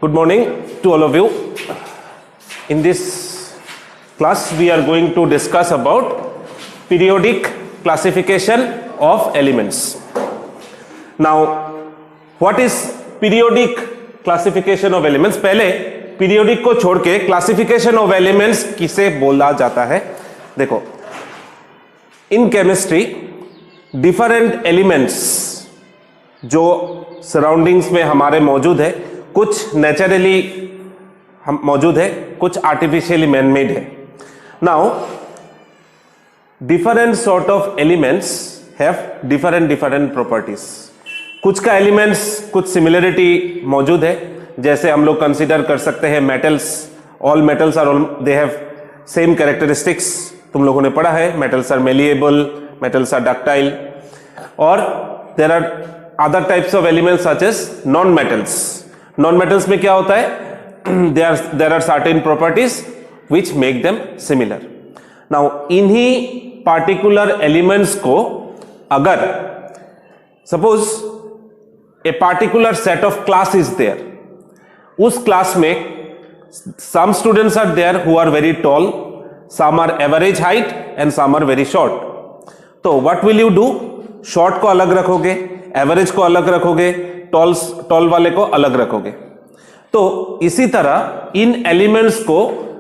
Good morning to all of you. In this class we are going to discuss about periodic classification of elements. Now what is periodic classification of elements? पहले periodic को छोड़ के classification of elements किसे बोला जाता है? देखो, in chemistry different elements जो सराउंडिंग्स में हमारे मौजूद है, कुछ नेचुरली मौजूद है, कुछ आर्टिफिशियली मैन मेड है. Now different sort of elements have different properties. कुछ का एलिमेंट्स कुछ सिमिलरिटी मौजूद है, जैसे हम लोग कंसीडर कर सकते हैं metals. All metals are they have same characteristics. तुम लोगों ने पढ़ा है metals are malleable, metals are ductile, और there are other types of elements such as non metals. Non metals में क्या होता है? there are certain properties which make them similar. now इन्हीं particular elements को अगर suppose a particular set of class is there, उस class में some students are there who are very tall, some are average height and some are very short. तो what will you do? short को अलग रखोगे, average को अलग रखोगे, toll वाले को अलग रखोगे. तो इसी तरह इन एलिमेंट्स को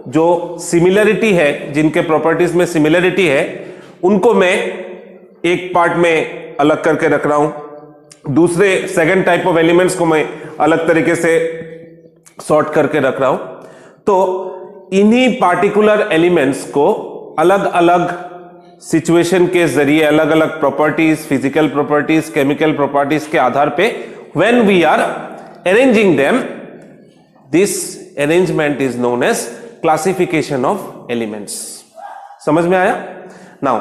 जो सिमिलरिटी है, जिनके प्रॉपर्टीज में सिमिलरिटी है, उनको मैं एक पार्ट में अलग करके रख रहा हूं. दूसरे सेकंड टाइप ऑफ एलिमेंट्स को मैं अलग तरीके से सॉर्ट करके रख रहा हूं. तो इन्हीं पार्टिकुलर एलिमेंट्स को अलग अलग सिचुएशन के जरिए, अलग अलग properties, physical properties, chemical properties के आधार पे when we are arranging them, this arrangement is known as classification of elements. समझ में आया? now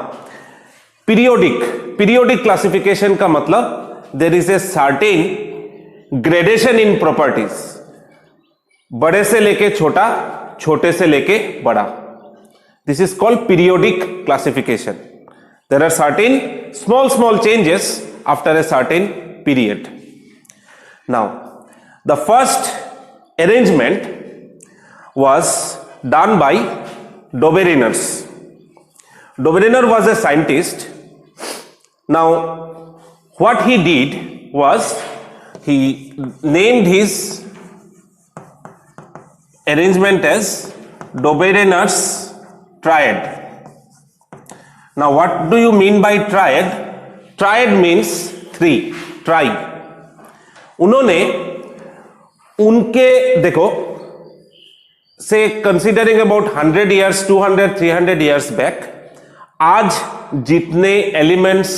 periodic classification का मतलब there is a certain gradation in properties. बड़े से लेके छोटा, छोटे से लेके बड़ा. this is called periodic classification. there are certain small changes after a certain period. Now, the first arrangement was done by Doberiners. Doberener was a scientist. Now, what he did was he named his arrangement as Doberener's triad. Now, what do you mean by triad? Triad means three, tri. उन्होंने उनके देखो से considering about 100 years, 200, 300 years back, आज जितने elements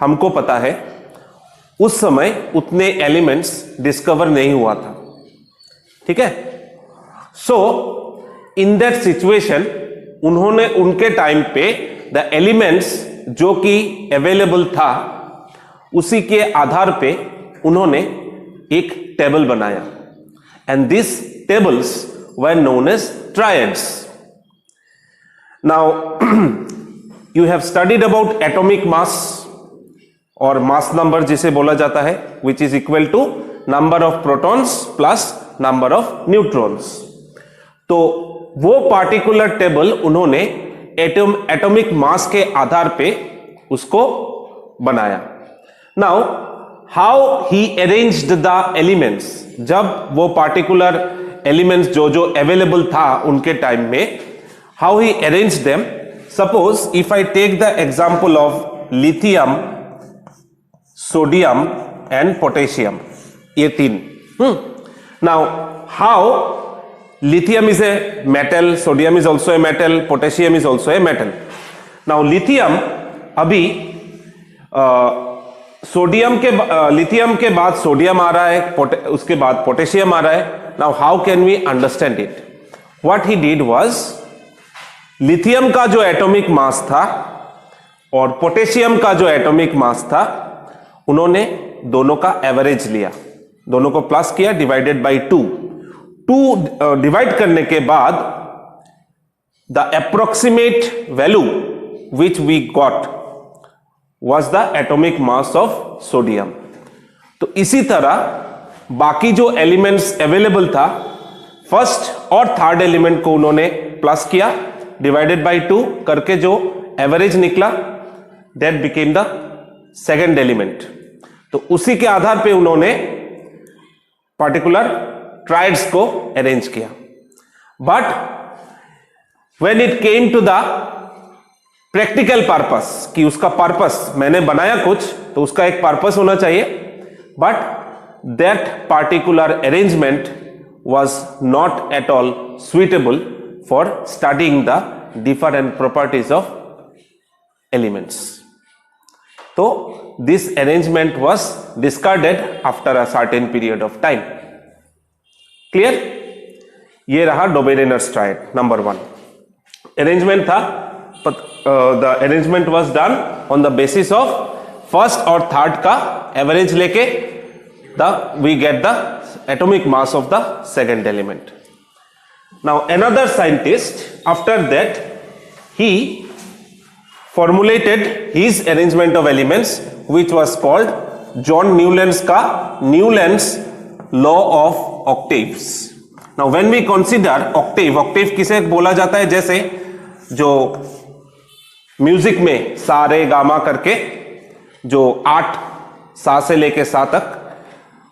हमको पता है उस समय उतने एलिमेंट्स डिस्कवर नहीं हुआ था. ठीक है? सो इन दैट सिचुएशन उन्होंने उनके टाइम पे द एलिमेंट्स जो कि अवेलेबल था उसी के आधार पे उन्होंने एक टेबल बनाया, and this tables were known as triads. Now you have studied about atomic mass और मास नंबर जिसे बोला जाता है, which is equal to number of protons plus number of neutrons. तो वो पार्टिकुलर टेबल उन्होंने एटॉमिक मास के आधार पे उसको बनाया. Now how he arranged the elements, जब वो particular elements जो available था उनके टाइम में, how he arranged them. suppose if I take the example of lithium, sodium and potassium, ये तीन. now how lithium is a metal, sodium is also a metal, potassium is also a metal. now lithium अभी lithium के बाद sodium आ रहा है, उसके बाद potassium आ रहा है. Now how can we understand it? What he did was, lithium का जो एटॉमिक मास था और पोटेशियम का जो एटॉमिक मास था, उन्होंने दोनों का एवरेज लिया, दोनों को प्लस किया, डिवाइडेड बाय 2. डिवाइड करने के बाद the approximate value which we got was the atomic mass of sodium. तो इसी तरह बाकी जो एलिमेंट्स अवेलेबल था फर्स्ट और थर्ड एलिमेंट को उन्होंने प्लस किया, डिवाइडेड बाय 2 करके जो एवरेज निकला that became the second element. तो उसी के आधार पे उन्होंने पार्टिकुलर ट्राइड्स को अरेंज किया। But when it came to the practical purpose, कि उसका पर्पस, मैंने बनाया कुछ तो उसका एक पर्पस होना चाहिए, but that particular arrangement was not at all suitable for studying the different properties of elements. So this arrangement was discarded after a certain period of time. Clear? ये रहा Doberener's triad number 1. Arrangement था, the arrangement was done on the basis of first और third का average लेके we get the atomic mass of the second element. Now another scientist after that he formulated his arrangement of elements which was called John Newland's का Newland's law of octaves. Now when we consider octave किसे बोला जाता है, जैसे जो music में सा रे गामा करके जो 8 सा से लेके सा तक,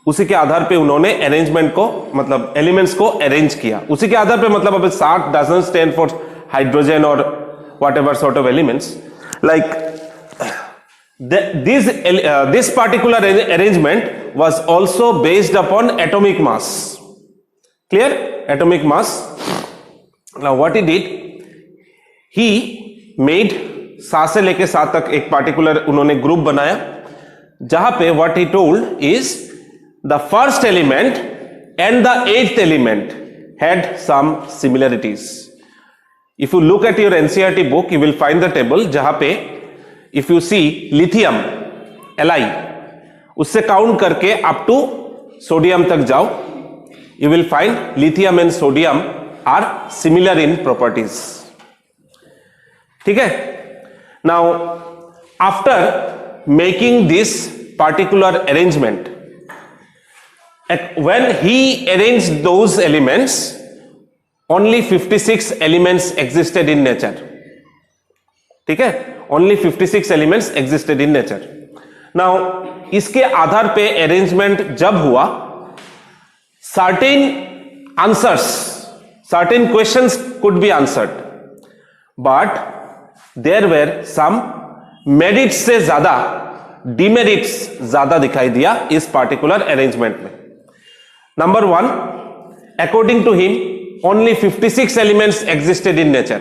उसी के आधार पे उन्होंने अरेंजमेंट को, मतलब एलिमेंट्स को अरेंज किया। उसी के आधार पे, मतलब अब 60 doesn't stand for हाइड्रोजन और whatever sort of elements, like this particular arrangement was also based upon atomic mass. Clear? Atomic mass. Now what he did, he made सा से लेके सा तक एक पार्टिकुलर उन्होंने ग्रुप बनाया, जहां पे what he told is the first element and the 8th element had some similarities. If you look at your NCERT book, you will find the table जहां पे if you see lithium Li, उससे count करके up to sodium तक जाओ, you will find lithium and sodium are similar in properties. ठीक है? Now after making this particular arrangement, when he arranged those elements, only 56 elements existed in nature. ठीक है? Only 56 elements existed in nature. Now इसके आधार पे arrangement जब हुआ, certain answers, certain questions could be answered, but there were some merits से ज्यादा demerits ज्यादा दिखाई दिया इस पार्टिकुलर अरेंजमेंट में। Number 1, according to him, only 56 elements existed in nature.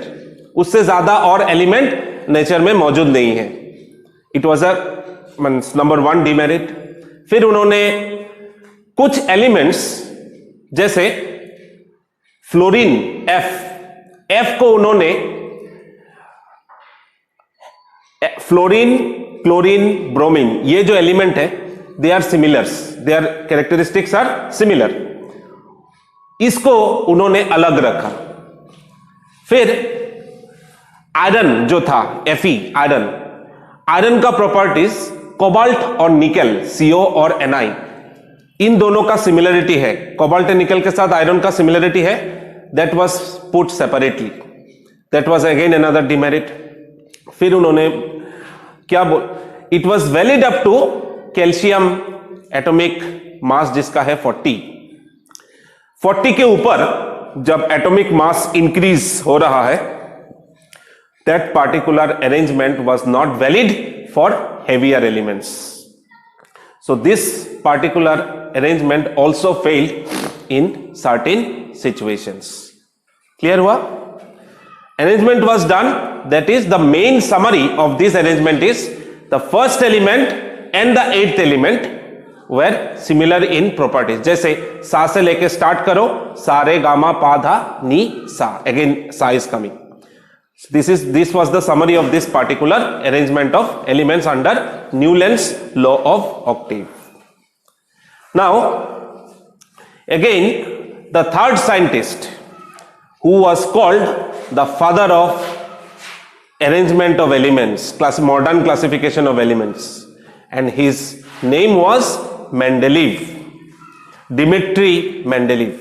उससे ज्यादा और एलिमेंट नेचर में मौजूद नहीं है। It was a number 1 demerit. फिर उन्होंने कुछ एलिमेंट्स जैसे फ्लोरीन F को उन्होंने फ्लोरीन, क्लोरीन, ब्रोमीन, ये जो एलिमेंट है they are similars, their characteristics are similar. इसको उन्होंने अलग रखा। फिर आयरन जो था Fe, आयरन का प्रॉपर्टीज कोबाल्ट और निकल CO और Ni, इन दोनों का सिमिलरिटी है। कोबाल्ट एंड निकल के साथ आयरन का सिमिलरिटी है, that was put separately, that was again another demerit. फिर उन्होंने क्या it was valid up to calcium atomic mass जिसका है 40 के ऊपर जब एटॉमिक मास इंक्रीज हो रहा है, that particular arrangement was not valid for heavier elements. So this particular arrangement also failed in certain situations. Clear हुआ? Arrangement was done, that is the main summary of this arrangement is the first element and the eighth element were similar in properties. जैसे सा से लेके start करो, सा रे gamma पा धा नी सा, again सा is coming. This was the summary of this particular arrangement of elements under Newland's law of octave. Now again the third scientist who was called the father of arrangement of elements, modern classification of elements, and his name was Mendeleev. Dmitry Mendeleev.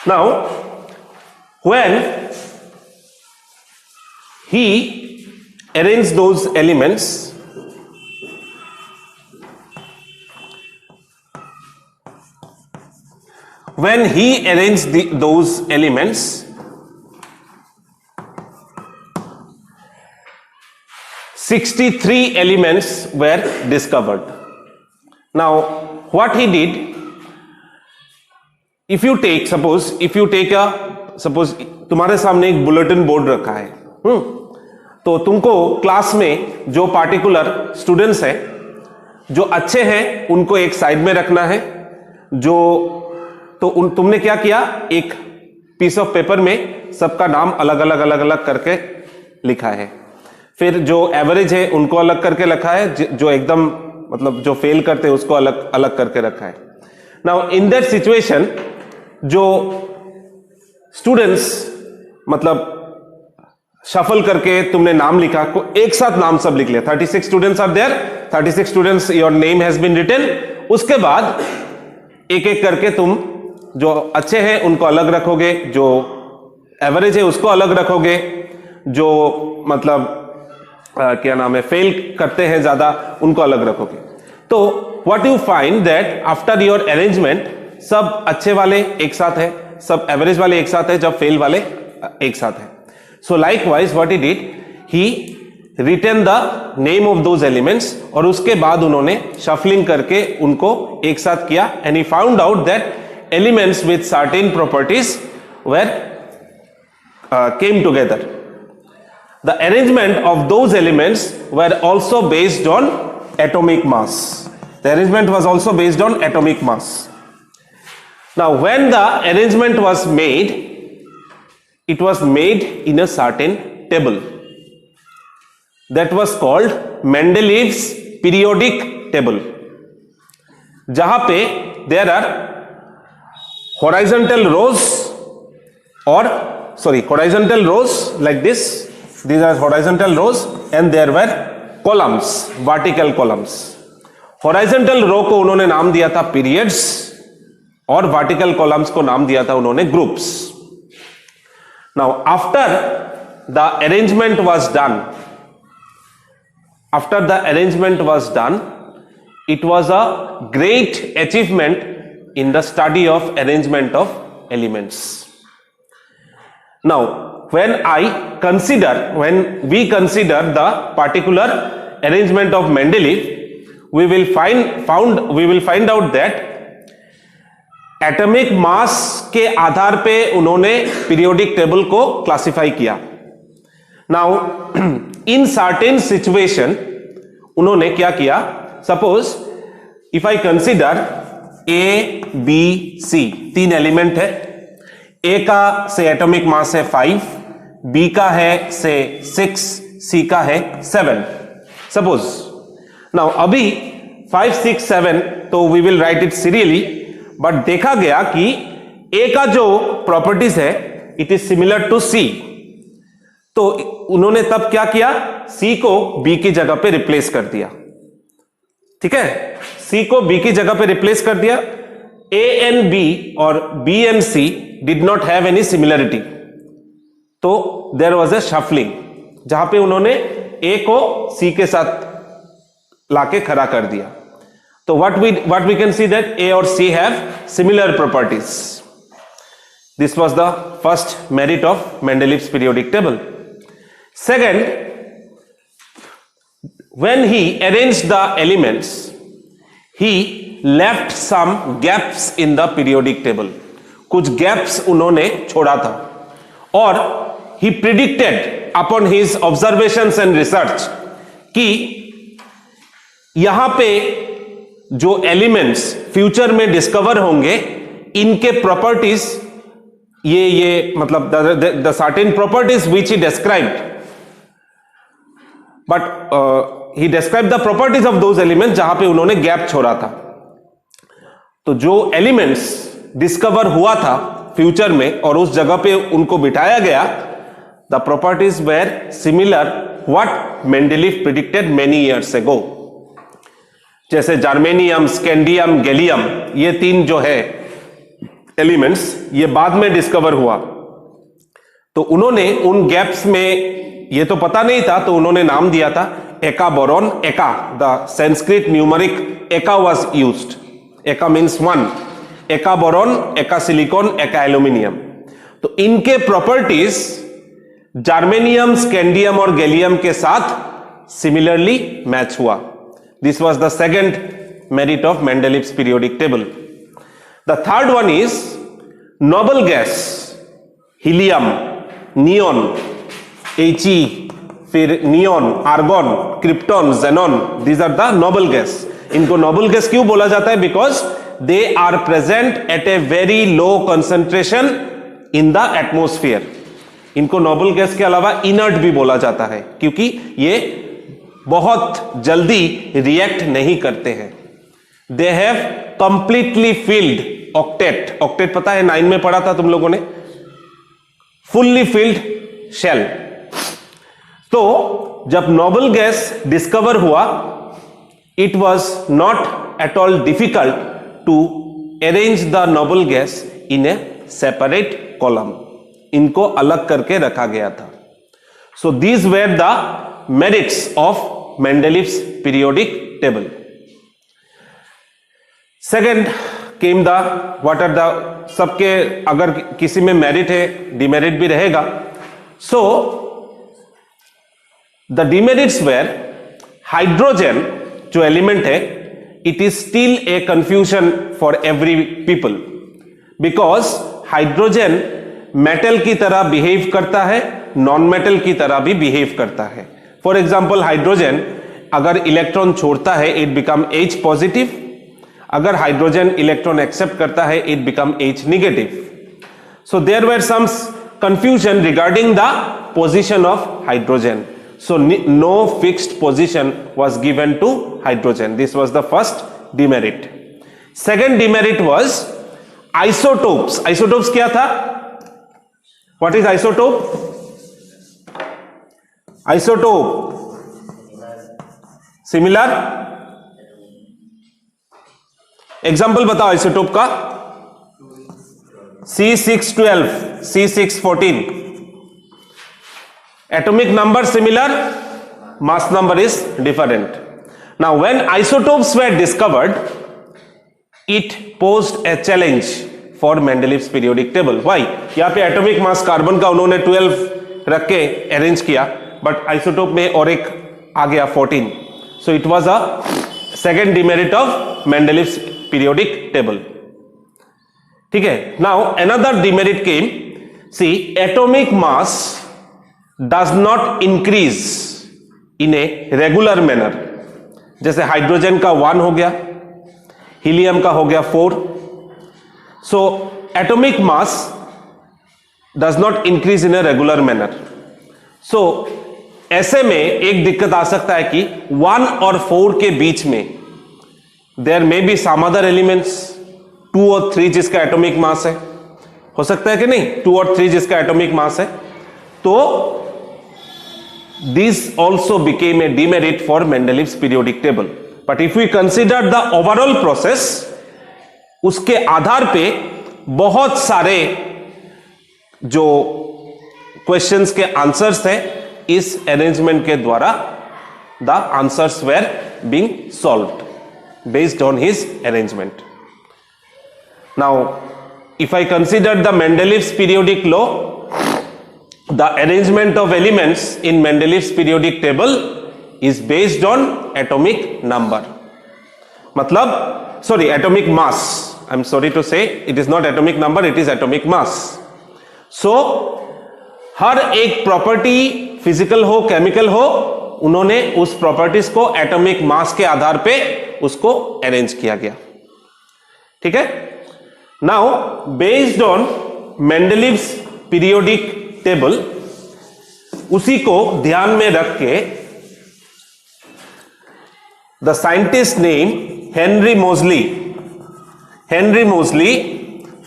Now, when he arranged those elements, those elements, 63 elements were discovered. Now, what he did, if you take तुम्हारे सामने एक bulletin board रखा है, तो तुमको class में जो particular students हैं, जो अच्छे हैं, उनको एक साइड में रखना है। तुमने क्या किया, एक पीस ऑफ पेपर में सबका नाम अलग अलग करके लिखा है। फिर जो एवरेज है उनको अलग करके रखा है, जो एकदम मतलब जो फेल करते हैं उसको अलग करके रखा है। नाउ इन दैट सिचुएशन, जो स्टूडेंट्स मतलब शफल करके तुमने नाम लिखा, को एक साथ नाम सब लिख लिया। 36 students are there, 36 students, your name has been written. उसके बाद एक एक करके तुम जो अच्छे हैं उनको अलग रखोगे, जो एवरेज है उसको अलग रखोगे, जो मतलब क्या नाम है, फेल करते हैं ज्यादा, उनको अलग रखोगे। तो what you find that after your arrangement, सब अच्छे वाले एक साथ है, सब एवरेज वाले एक साथ है, जब फेल वाले एक साथ है। So likewise what he did, he written the name of those elements, और उसके बाद उन्होंने शफलिंग करके उनको एक साथ किया। And he found out that elements with certain properties were came together. The arrangement of those elements were also based on atomic mass. The arrangement was also based on atomic mass. Now, when the arrangement was made, it was made in a certain table that was called Mendeleev's periodic table, जहां पे there are horizontal rows like this. These are horizontal rows and there were columns, vertical columns. Horizontal row को उन्होंने नाम दिया था periods और vertical columns को नाम दिया था उन्होंने groups. Now, after the arrangement was done, it was a great achievement in the study of arrangement of elements. Now, when we consider the particular arrangement of Mendeleev, we will find out that atomic mass के आधार पे उन्होंने periodic table को classify किया। Now in certain situation उन्होंने क्या किया, suppose if I consider A B C, 3 element है। ए का से एटॉमिक मास है 5, बी का है से 6, सी का है 7। सपोज नाउ अभी 5, 6, 7 तो we will write it serially, but देखा गया कि ए का जो प्रॉपर्टीज है it is similar to C, तो उन्होंने तब क्या किया, सी को बी की जगह पे रिप्लेस कर दिया। ठीक है, सी को बी की जगह पे रिप्लेस कर दिया। ए एंड बी और B and C did not have any similarity, तो देयर वाज अ शफलिंग, जहां पे उन्होंने ए को सी के साथ लाके खड़ा कर दिया। तो what we can see that A or C have similar properties. This was the first merit of Mendeleev's periodic table. Second, when he arranged the elements, he left some gaps in the periodic table. कुछ gaps उन्होंने छोड़ा था, और he predicted upon his observations and research कि यहां पे जो elements future में डिस्कवर होंगे, इनके प्रॉपर्टीज ये मतलब the certain properties which he described, but he describe the properties of those elements जहां पे उन्होंने गैप छोड़ा था। तो जो एलिमेंट्स डिस्कवर हुआ था फ्यूचर में और उस जगह पे उनको बिठाया गया, the properties were similar what Mendeleev predicted many years ago. जैसे जर्मेनियम, स्कैंडियम, गैलियम, ये 3 जो है एलिमेंट्स, ये बाद में डिस्कवर हुआ। तो उन्होंने उन गैप्स में, ये तो पता नहीं था, तो उन्होंने नाम दिया था eka boron. Eka, the Sanskrit numeric eka was used. Eka means 1, eka boron, eka silicon, eka aluminium. तो इनके प्रॉपर्टीज जर्मेनियम, स्कैंडियम और गैलियम के साथ सिमिलरली मैच हुआ। This was the second merit of Mendeleev's periodic table. The third one is noble gas, helium, neon, He, फिर neon, argon, krypton, xenon, these are the noble gas. इनको noble gas क्यों बोला जाता है? Because they are present at a very low concentration in the atmosphere. इनको noble gas के अलावा inert भी बोला जाता है, क्योंकि ये बहुत जल्दी रिएक्ट नहीं करते हैं। They have completely filled octet. Octet पता है, 9 में पढ़ा था तुम लोगों ने, फुल्ली फिल्ड शेल। तो जब नोबल गैस डिस्कवर हुआ, it was not at all difficult to arrange the noble gas in a separate column. इनको अलग करके रखा गया था। So these were the merits of Mendeleev's periodic table. Second came the, what are the, सबके अगर किसी में मेरिट है, डिमेरिट भी रहेगा। So the demerits were hydrogen जो एलिमेंट है, it is still a confusion for every people, because hydrogen metal की तरह बिहेव करता है, नॉन मेटल की तरह भी बिहेव करता है। फॉर एग्जाम्पल, हाइड्रोजन अगर इलेक्ट्रॉन छोड़ता है, इट बिकम H पॉजिटिव। अगर हाइड्रोजन इलेक्ट्रॉन एक्सेप्ट करता है, it become H negative. So there were some confusion regarding the position of hydrogen. So no fixed position was given to hydrogen. This was the first demerit. Second demerit was isotopes. Isotopes क्या था? What is isotope? Isotope similar. Example बताओ isotope का। C612, C614। Atomic number similar, mass number is different. Now when isotopes were discovered, it posed a challenge for Mendeleev's periodic table. Why? यहां पे atomic mass carbon का उन्होंने 12 रख के arrange किया, but isotope में और एक आ गया 14। So it was a second demerit of Mendeleev's periodic table. ठीक है। Now another demerit came, see atomic mass does not increase in a regular manner. जैसे हाइड्रोजन का 1 हो गया, हीलियम का हो गया 4। So atomic mass does not increase in a regular manner. सो ऐसे में एक दिक्कत आ सकता है कि 1 और 4 के बीच में there may be some other elements, 2 और 3 जिसका एटॉमिक मास है, हो सकता है कि नहीं, 2 और 3 जिसका एटॉमिक मास है। तो this also became a demerit for Mendeleev's periodic table. But if we consider the overall process, उसके आधार पे बहुत सारे जो क्वेश्चंस के आंसर्स थे, इस अरेंजमेंट के द्वारा the answers were being solved based on his arrangement. Now, if I consider the Mendeleev's periodic law, the arrangement of elements in Mendeleev's periodic table is based on atomic number. मतलब, sorry, atomic mass. I'm sorry to say, it is not atomic number, it is atomic mass. So, हर एक property, physical हो, chemical हो, उन्होंने उस properties को atomic mass के आधार पे उसको अरेंज किया गया। ठीक है। Now based on Mendeleev's periodic table, उसी को ध्यान में रख के द साइंटिस्ट नेम हेनरी मोजली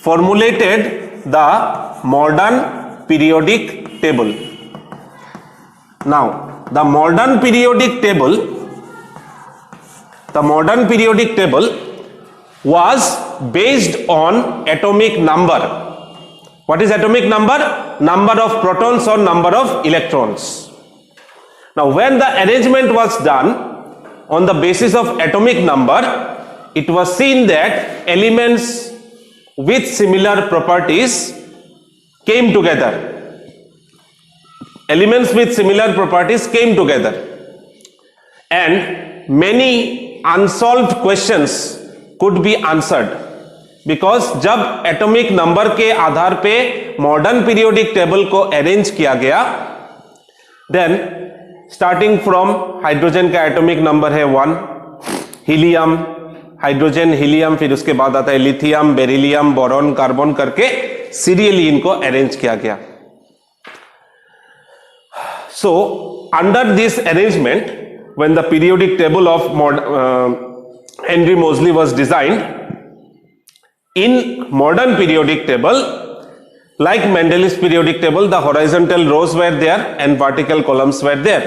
formulated the modern periodic table. Now, the modern periodic table The modern periodic table was based on atomic number. What is atomic number? Number of protons or number of electrons. Now when the arrangement was done on the basis of atomic number, it was seen that elements with similar properties came together. Elements with similar properties came together, and many unsolved questions could be answered, because जब atomic number के आधार पे modern periodic table को arrange किया गया, then starting from hydrogen का atomic number है 1, helium, hydrogen, helium, फिर उसके बाद आता है लिथियम, बेरिलियम, बोरॉन, कार्बन करके सीरियली इनको अरेंज किया गया. So under this arrangement, when the periodic table of Henry Moseley was designed, in modern periodic table, like Mendeleev's periodic table, the horizontal rows were there and vertical columns were there.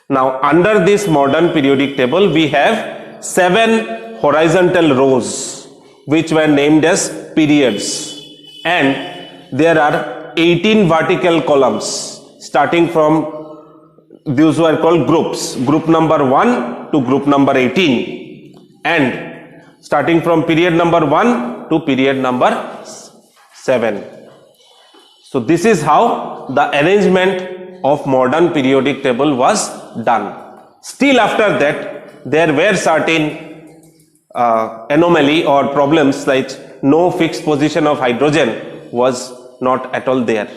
Now under this modern periodic table, we have 7 horizontal rows which were named as periods, and there are 18 vertical columns starting from, these were called groups, group number 1 to group number 18, and starting from period number 1 to period number 7. So this is how the arrangement of modern periodic table was done. Still after that, there were certain anomaly or problems, like no fixed position of hydrogen was not at all there.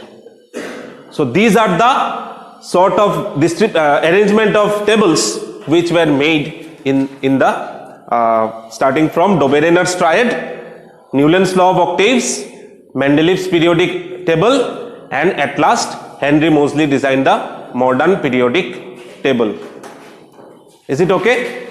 So these are the sort of arrangement of tables which were made in the starting from Doberener's triad, Newland's law of octaves, Mendeleev's periodic table, and at last Henry Moseley designed the modern periodic table. Is it okay?